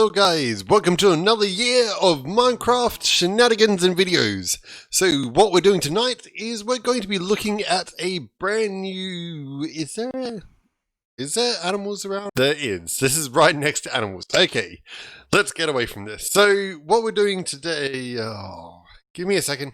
Hello guys, welcome to another year of Minecraft shenanigans and videos. So what we're doing tonight is we're going to be looking at a brand new... Is there animals around? There is. This is right next to animals. Okay, let's get away from this. So what we're doing today... Oh, give me a second.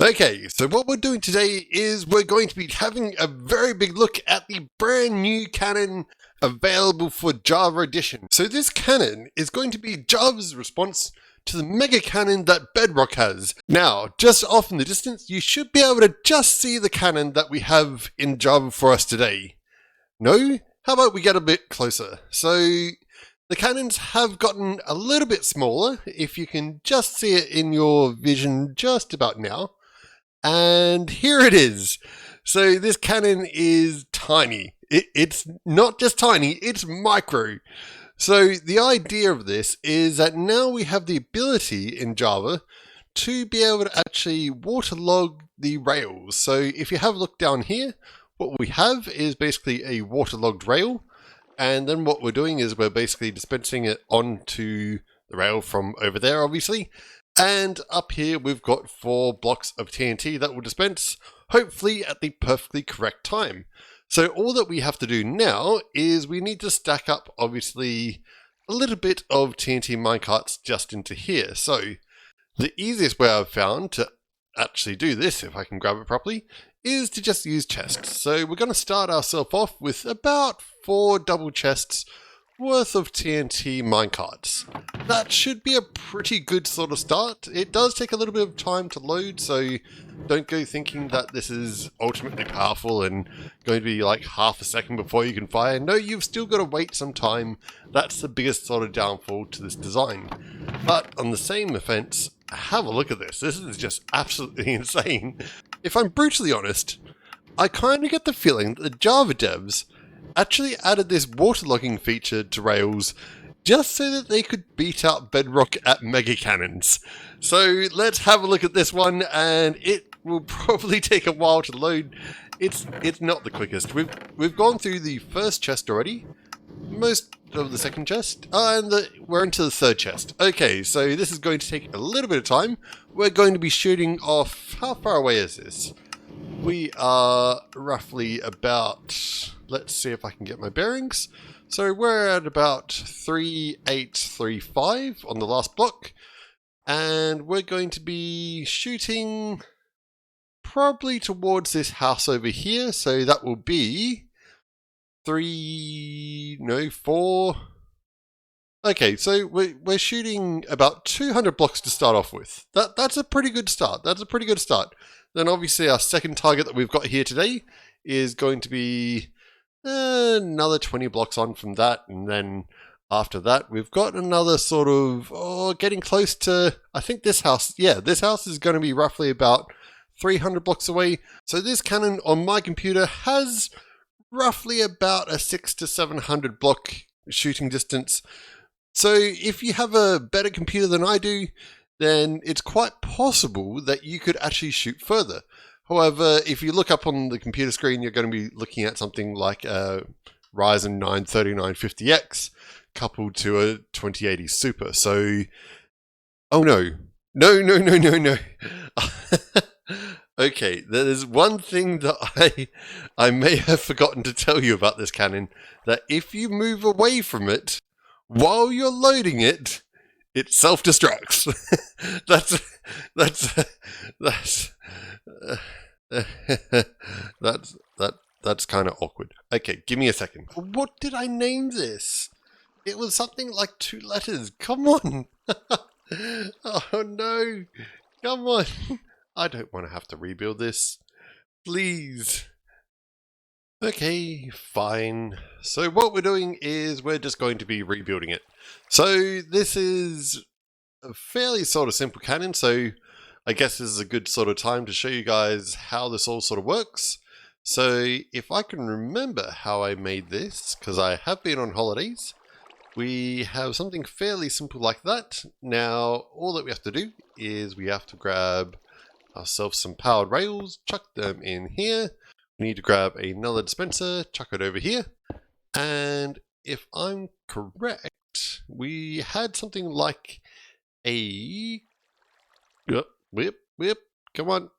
Okay, so what we're doing today is we're going to be having a very big look at the brand new cannon available for Java Edition. So this cannon is going to be Java's response to the mega cannon that Bedrock has. Now, just off in the distance, you should be able to just see the cannon that we have in Java for us today. No? How about we get a bit closer? So the cannons have gotten a little bit smaller, if you can just see it in your vision just about now. And here it is. So this cannon is tiny. It's not just tiny, it's micro. So the idea of this is that now we have the ability in Java to be able to actually waterlog the rails. So if you have a look down here, what we have is basically a waterlogged rail. And then what we're doing is we're basically dispensing it onto the rail from over there, obviously. And up here we've got 4 blocks of TNT that will dispense, hopefully at the perfectly correct time. So all that we have to do now is we need to stack up, obviously, a little bit of TNT minecarts just into here. So the easiest way I've found to actually do this, if I can grab it properly, is to just use chests. So we're going to start ourselves off with about 4 double chests worth of TNT minecarts. That should be a pretty good sort of start. It does take a little bit of time to load, so don't go thinking that this is ultimately powerful and going to be like half a second before you can fire. No, you've still got to wait some time. That's the biggest sort of downfall to this design. But on the same offense, have a look at this. This is just absolutely insane. If I'm brutally honest, I kind of get the feeling that the Java devs actually added this waterlogging feature to Rails just so that they could beat out Bedrock at mega cannons. So let's have a look at this one, and it will probably take a while to load. It's not the quickest. We've gone through the first chest already, most of the second chest, and we're into the third chest. Okay, so this is going to take a little bit of time. We're going to be shooting off... How far away is this? We are roughly about... Let's see if I can get my bearings. So we're at about 3835 on the last block. And we're going to be shooting probably towards this house over here. So that will be 4. Okay, so we're shooting about 200 blocks to start off with. That's a pretty good start. That's a pretty good start. Then obviously our second target that we've got here today is going to be another 20 blocks on from that. And then after that, we've got another sort of, getting close to, I think this house, yeah, this house is going to be roughly about 300 blocks away. So this cannon on my computer has roughly about a 600 to 700 block shooting distance. So if you have a better computer than I do, then it's quite possible that you could actually shoot further. However, if you look up on the computer screen, you're going to be looking at something like a Ryzen 9 3950X coupled to a 2080 Super. So, oh no. No. Okay, there's one thing that I may have forgotten to tell you about this cannon, that if you move away from it while you're loading it, it self-destructs. That's kind of awkward. Okay, give me a second. What did I name this? It was something like 2 letters. Come on. Oh no. Come on. I don't want to have to rebuild this. Please. Okay, fine. So what we're doing is we're just going to be rebuilding it. So this is a fairly sort of simple cannon, so I guess this is a good sort of time to show you guys how this all sort of works. So if I can remember how I made this, because I have been on holidays, we have something fairly simple like that. Now all that we have to do is we have to grab ourselves some powered rails, chuck them in here. We need to grab another dispenser, chuck it over here, and if I'm correct, we had something like a... Whip, come on.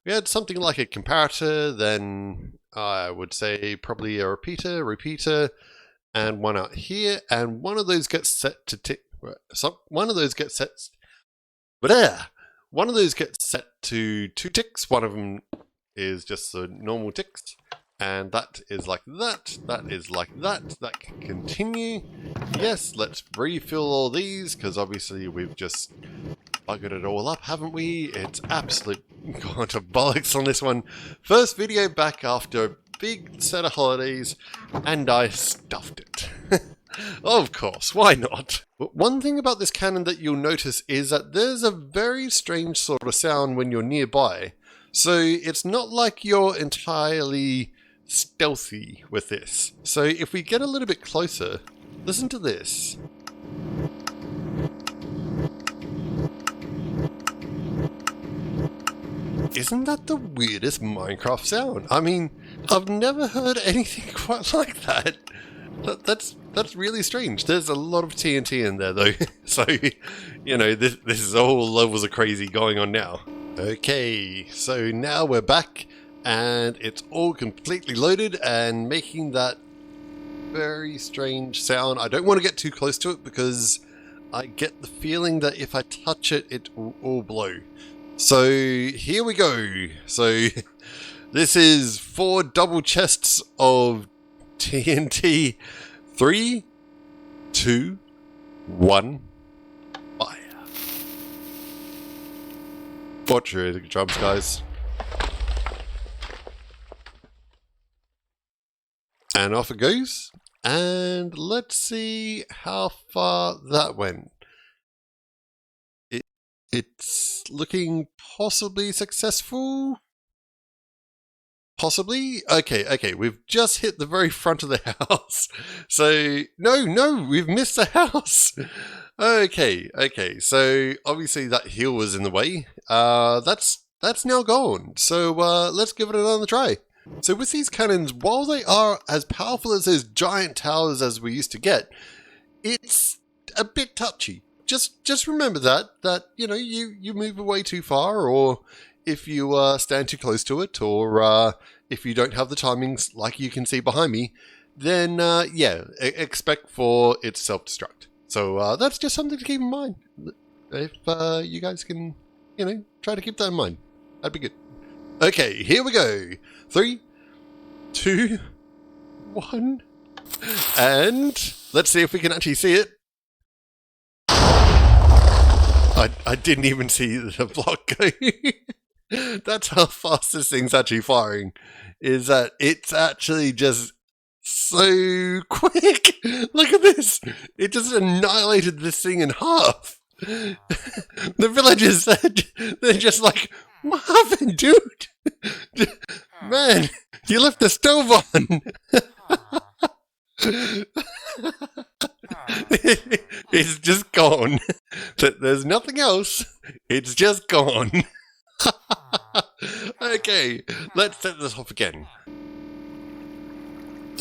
We had something like a comparator, then I would say probably a repeater, and one out here, and one of those gets set to tick. One of those gets set. One of those gets set to 2 ticks. One of them is just the normal ticks, and that is like that. That is like that. That can continue. Yes, let's refill all these because obviously we've just buggered it all up, haven't we? It's absolute gone to bollocks on this one. First video back after a big set of holidays, and I stuffed it. Of course, why not? But one thing about this cannon that you'll notice is that there's a very strange sort of sound when you're nearby. So it's not like you're entirely stealthy with this. So if we get a little bit closer, listen to this. Isn't that the weirdest Minecraft sound? I mean, I've never heard anything quite like that. That's really strange. There's a lot of TNT in there though, so you know this is all levels of crazy going on now. Okay, so now we're back and it's all completely loaded and making that very strange sound. I don't want to get too close to it because I get the feeling that if I touch it, it will all blow. So here we go. So this is 4 double chests of TNT. 3, 2, 1, fire. Watch your drums, guys. And off it goes. And let's see how far that went. It's looking possibly successful. Possibly? Okay, we've just hit the very front of the house. So, no, we've missed the house. Okay, so obviously that hill was in the way. That's now gone. So let's give it another try. So with these cannons, while they are as powerful as those giant towers as we used to get, it's a bit touchy. Just remember that you know, you move away too far, or if you stand too close to it, or if you don't have the timings like you can see behind me, then yeah, expect for it to self-destruct. So that's just something to keep in mind. If you guys can, you know, try to keep that in mind, that'd be good. Okay, here we go. 3, 2, 1, and let's see if we can actually see it. I didn't even see the block go. That's how fast this thing's actually firing. Is that it's actually just so quick. Look at this. It just annihilated this thing in half. The villagers, they're just like, what happened, dude? Man, you left the stove on. It's just gone. There's nothing else. It's just gone. Okay, let's set this off again.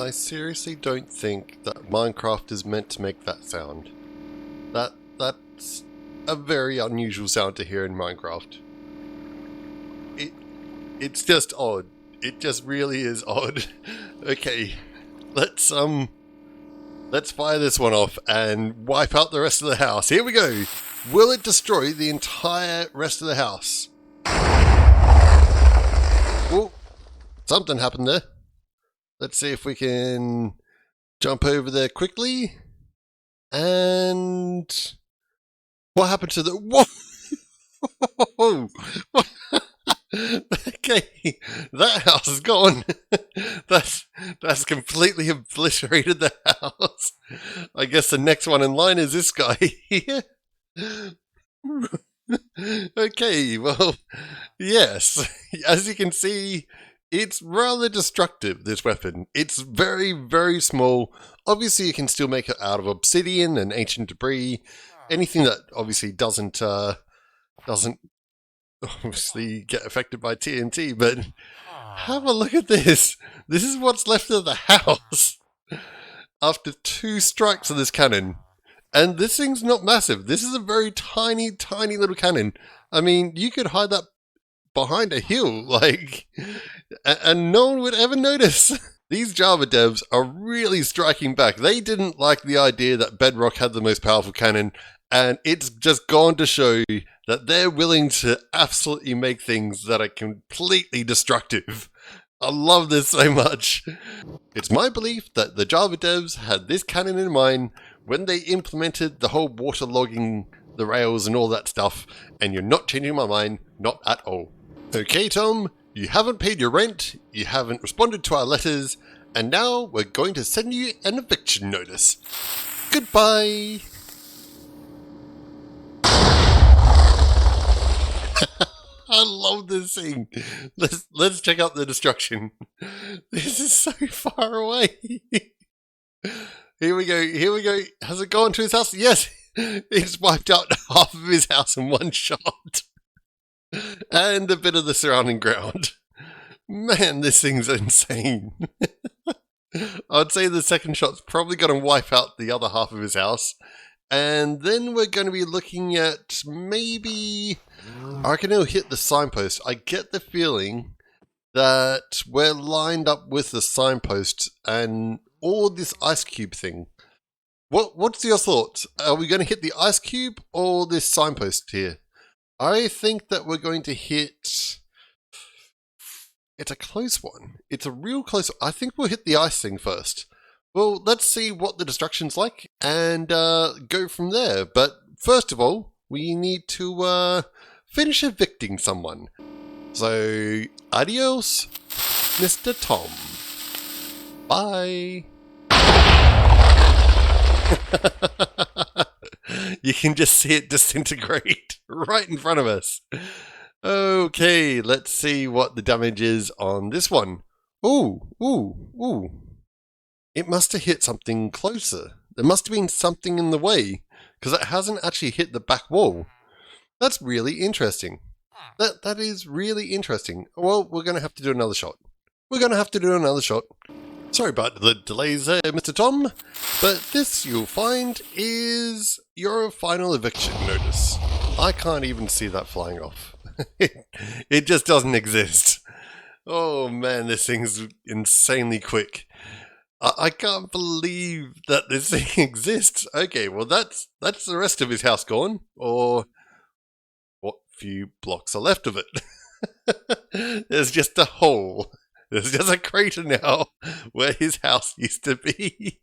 I seriously don't think that Minecraft is meant to make that sound. That's a very unusual sound to hear in Minecraft. It's just odd. It just really is odd. Okay, let's fire this one off and wipe out the rest of the house. Here we go. Will it destroy the entire rest of the house? Oh, something happened there. Let's see if we can jump over there quickly. And what happened to the... Whoa! Okay, that house is gone. That's completely obliterated the house. I guess the next one in line is this guy here. Okay, well, yes. As you can see, it's rather destructive, this weapon. It's very, very small. Obviously, you can still make it out of obsidian and ancient debris. Anything that obviously doesn't obviously get affected by TNT, but have a look at this. This is what's left of the house. after 2 strikes of this cannon. And this thing's not massive. This is a very tiny, tiny little cannon. I mean, you could hide that behind a hill, like, and no one would ever notice. These Java devs are really striking back. They didn't like the idea that Bedrock had the most powerful cannon, and it's just gone to show that they're willing to absolutely make things that are completely destructive. I love this so much. It's my belief that the Java devs had this cannon in mind when they implemented the whole waterlogging the rails and all that stuff, and you're not changing my mind, not at all. Okay, Tom, you haven't paid your rent, you haven't responded to our letters, and now we're going to send you an eviction notice. Goodbye! I love this thing. Let's check out the destruction. This is so far away. Here we go. Has it gone to his house? Yes! It's wiped out half of his house in one shot. And a bit of the surrounding ground. Man, this thing's insane. I'd say the second shot's probably going to wipe out the other half of his house. And then we're going to be looking at maybe... I reckon it'll hit the signpost. I get the feeling that we're lined up with the signpost and all this ice cube thing. What's your thoughts? Are we going to hit the ice cube or this signpost here? I think that we're going to hit... It's a close one. It's a real close one. I think we'll hit the ice thing first. Well, let's see what the destruction's like and go from there. But first of all, we need to finish evicting someone. So, adios, Mr. Tom. Bye. You can just see it disintegrate right in front of us. Okay, let's see what the damage is on this one. Ooh. It must have hit something closer. There must have been something in the way, because it hasn't actually hit the back wall. That's really interesting. That is really interesting. Well, we're going to have to do another shot. Sorry about the delays there, Mr. Tom, but this, you'll find, is your final eviction notice. I can't even see that flying off. It just doesn't exist. Oh man, this thing's insanely quick. I can't believe that this thing exists. Okay, well that's the rest of his house gone, or what few blocks are left of it. There's just a hole. There's just a crater now where his house used to be.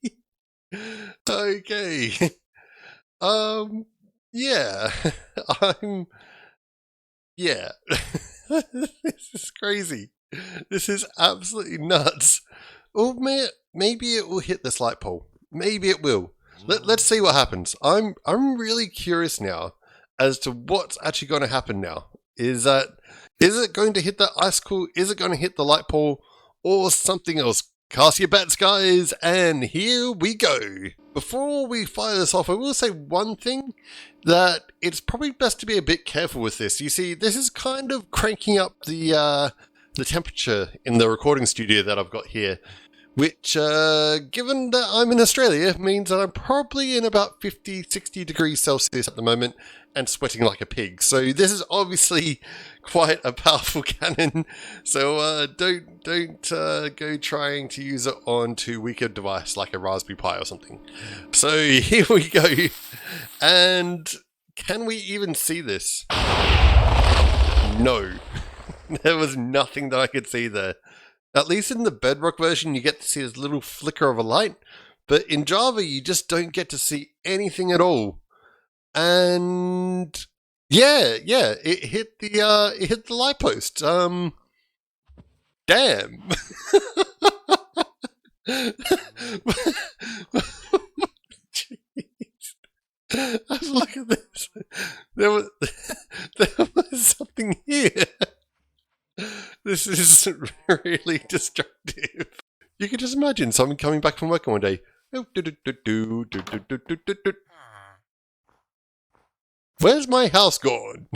Okay. Yeah. Yeah. This is crazy. This is absolutely nuts. Oh, maybe it will hit this light pole. Maybe it will. Let's see what happens. I'm really curious now as to what's actually going to happen now. Is it going to hit that icicle? Is it going to hit the light pole? Or something else? Cast your bets, guys, and here we go. Before we fire this off, I will say one thing, that it's probably best to be a bit careful with this. You see, this is kind of cranking up the temperature in the recording studio that I've got here, which, given that I'm in Australia, means that I'm probably in about 50, 60 degrees Celsius at the moment and sweating like a pig. So this is obviously quite a powerful cannon. So don't go trying to use it on too weak a device like a Raspberry Pi or something. So here we go. And can we even see this? No. There was nothing that I could see there. At least in the Bedrock version, you get to see this little flicker of a light. But in Java, you just don't get to see anything at all. And yeah, it hit the light post. Damn. Jeez. Look at this. There was something here. This is really destructive. You can just imagine someone coming back from work one day. Where's my house gone?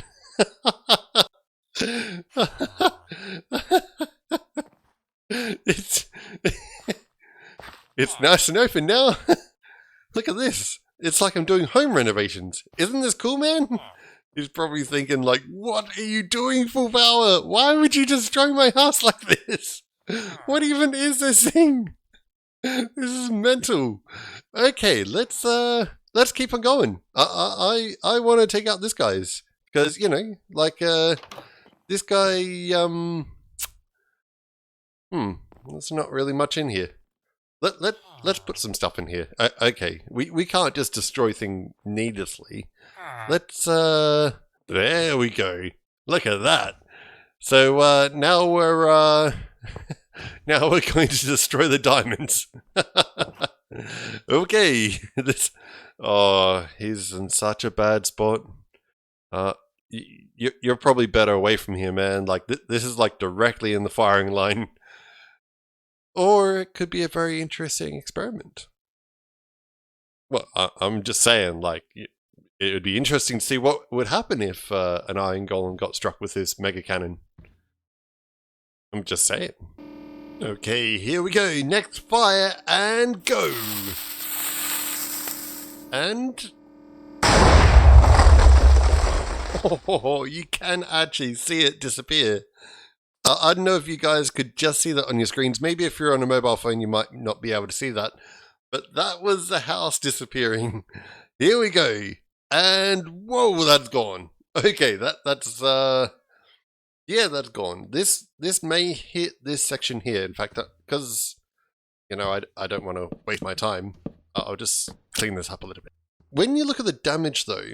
It's nice and open now. Look at this. It's like I'm doing home renovations. Isn't this cool, man? He's probably thinking like, what are you doing, Full Power? Why would you destroy my house like this? What even is this thing? This is mental. Okay, let's keep on going. I want to take out this guy's because you know, like this guy. There's not really much in here. Let's put some stuff in here. Okay, we can't just destroy things needlessly. Let's there we go. Look at that. So now we're now we're going to destroy the diamonds. Okay, this. Oh, he's in such a bad spot. You're probably better away from here, man. Like this is like directly in the firing line. Or it could be a very interesting experiment. Well, I'm just saying, like, it would be interesting to see what would happen if an iron golem got struck with this mega cannon. I'm just saying. Okay, here we go. Next fire and go. And... oh, you can actually see it disappear. I don't know if you guys could just see that on your screens. Maybe if you're on a mobile phone, you might not be able to see that. But that was the house disappearing. Here we go. And whoa, that's gone. Okay, that's yeah, that's gone. This may hit this section here. In fact, because you know, I don't want to waste my time. I'll just clean this up a little bit. When you look at the damage, though,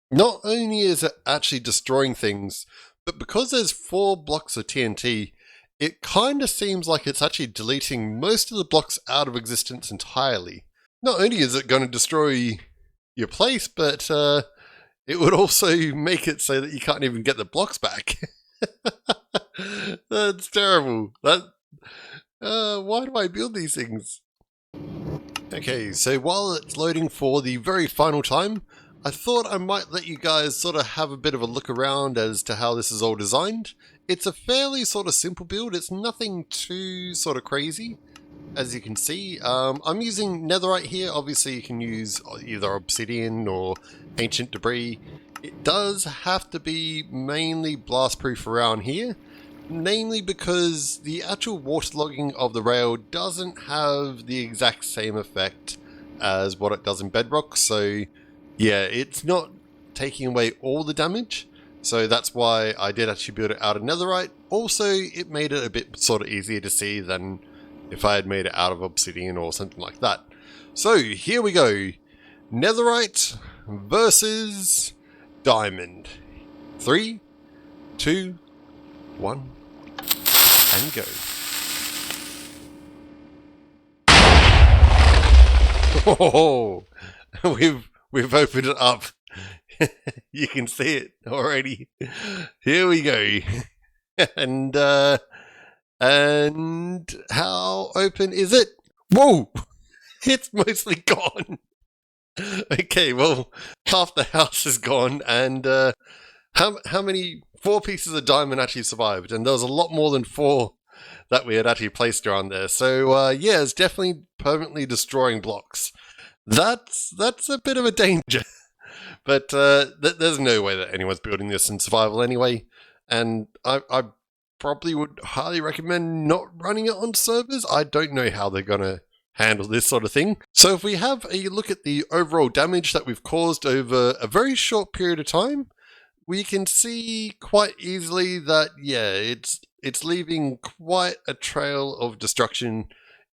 not only is it actually destroying things, but because there's 4 blocks of TNT, it kind of seems like it's actually deleting most of the blocks out of existence entirely. Not only is it going to destroy your place, but it would also make it so that you can't even get the blocks back. That's terrible. Why do I build these things? Okay, so while it's loading for the very final time, I thought I might let you guys sort of have a bit of a look around as to how this is all designed. It's a fairly sort of simple build. It's nothing too sort of crazy, as you can see. I'm using netherite here. Obviously, you can use either obsidian or ancient debris. It does have to be mainly blast proof around here, namely because the actual waterlogging of the rail doesn't have the exact same effect as what it does in bedrock. So yeah, it's not taking away all the damage, so that's why I did actually build it out of netherite. Also, it made it a bit sort of easier to see than if I had made it out of obsidian or something like that. So here we go. Netherite versus diamond. 3, 2, 1, and go. Oh, We've opened it up. You can see it already. Here we go. And how open is it? Whoa! It's mostly gone. Okay, well, half the house is gone, and how many? 4 pieces of diamond actually survived, and there was a lot more than 4 that we had actually placed around there. So yeah, it's definitely permanently destroying blocks. That's a bit of a danger, but there's no way that anyone's building this in survival anyway, and I probably would highly recommend not running it on servers. I don't know how they're going to handle this sort of thing. So if we have a look at the overall damage that we've caused over a very short period of time, we can see quite easily that, yeah, it's leaving quite a trail of destruction.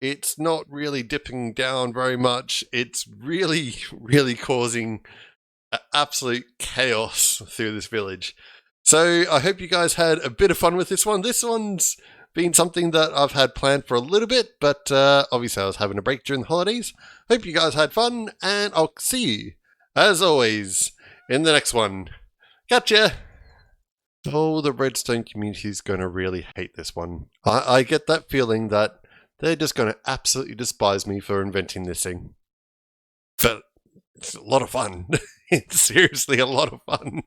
It's not really dipping down very much. It's really, really causing absolute chaos through this village. So I hope you guys had a bit of fun with this one. This one's been something that I've had planned for a little bit, but obviously I was having a break during the holidays. Hope you guys had fun, and I'll see you, as always, in the next one. Gotcha! Oh, the redstone community is going to really hate this one. I get that feeling that they're just going to absolutely despise me for inventing this thing. But it's a lot of fun. It's seriously a lot of fun.